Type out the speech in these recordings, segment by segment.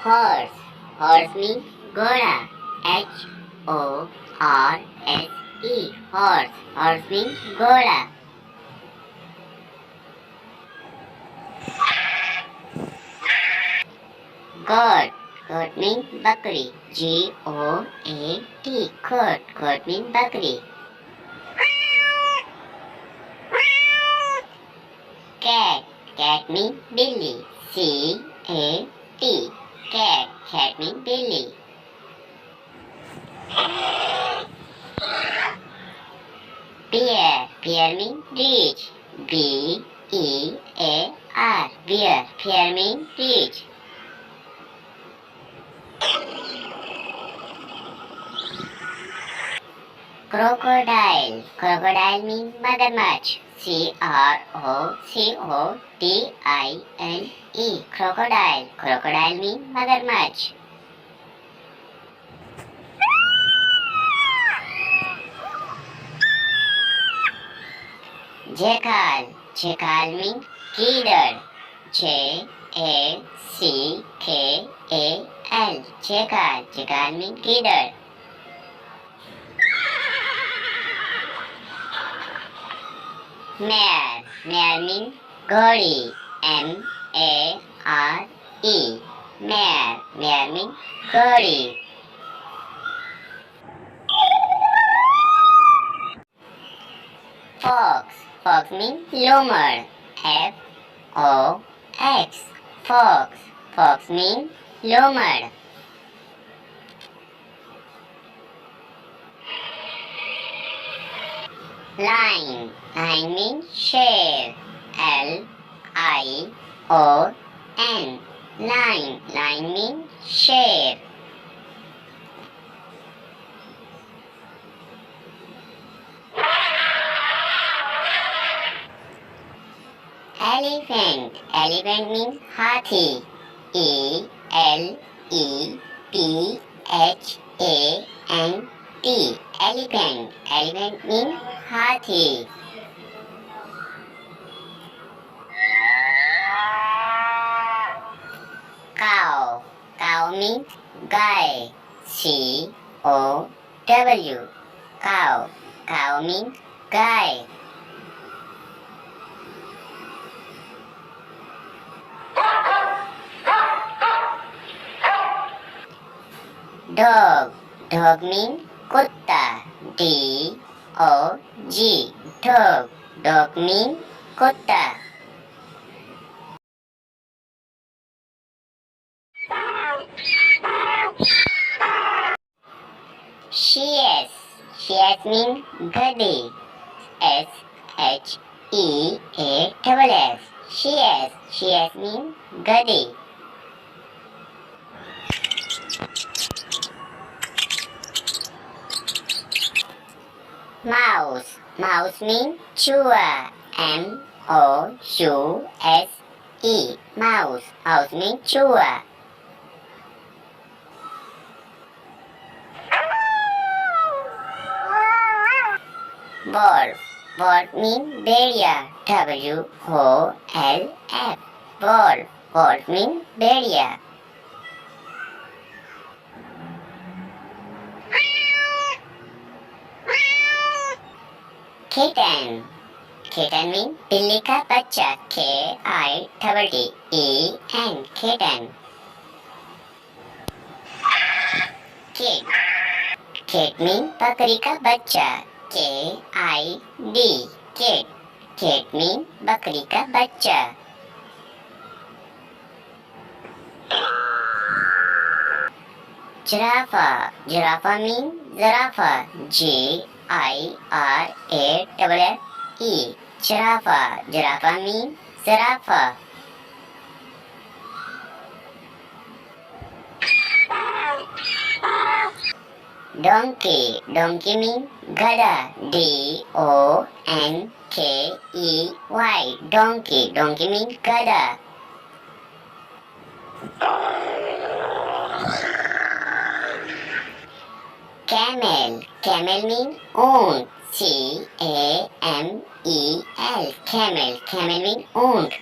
Horse. Horse means घोड़ा. Horse. Horse. Horse means घोड़ा. Goat. Goat means बकरी. Goat. Goat. Goat means बकरी. Cat. Cat means बिल्ली. Cat. Cat. Cat means बिल्ली. Bear. Bear means rich. Bear. Bear. Bear means rich. Crocodile. Crocodile means mothermuch. Crocodile. Crocodile. Crocodile means mothermuch. Jackal. Jackal means gator. Jackal. Jackal. Jackal means gator. Mare. Mare means घोड़ी. Mare. Mare. Mare means घोड़ी. Fox. Fox means lemur. Fox. Fox. Fox means lemur. Lion. Lion means share. Lion. Lion. Lion means share. Elephant. Elephant means hathi. Elephant. Elephant. Elephant means hathi. Cow. Cow means गाय. Cow. Cow. Cow means गाय. Dog. Dog means कुत्ता. Dog. Dog means कुत्ता. Shears. Shears means गधे. Shears. Shears means गधे. Mouse. Mouse means chua. Mouse. Mouse. Mouse means chua. Wolf. Wolf means भेड़िया. Wolf. Wolf means भेड़िया. Kitten. Kitten means बिल्ली का बच्चा. Kitten. Kitten. Kid. Kid means बकरी का बच्चा. Kid. Kid means बकरी का बच्चा. Giraffe. Giraffe means zarafa. Giraffe. Giraffe means zarafa. Donkey. Donkey means gada. Donkey. Donkey means gada. Camel. Camel means ऊँट. Camel. Camel means ऊँट.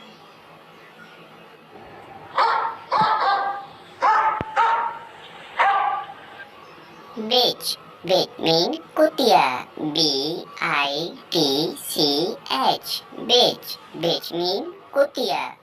Bitch. Bitch mean kutia. B-I-T-C-H. Bitch. Bitch mean kutia.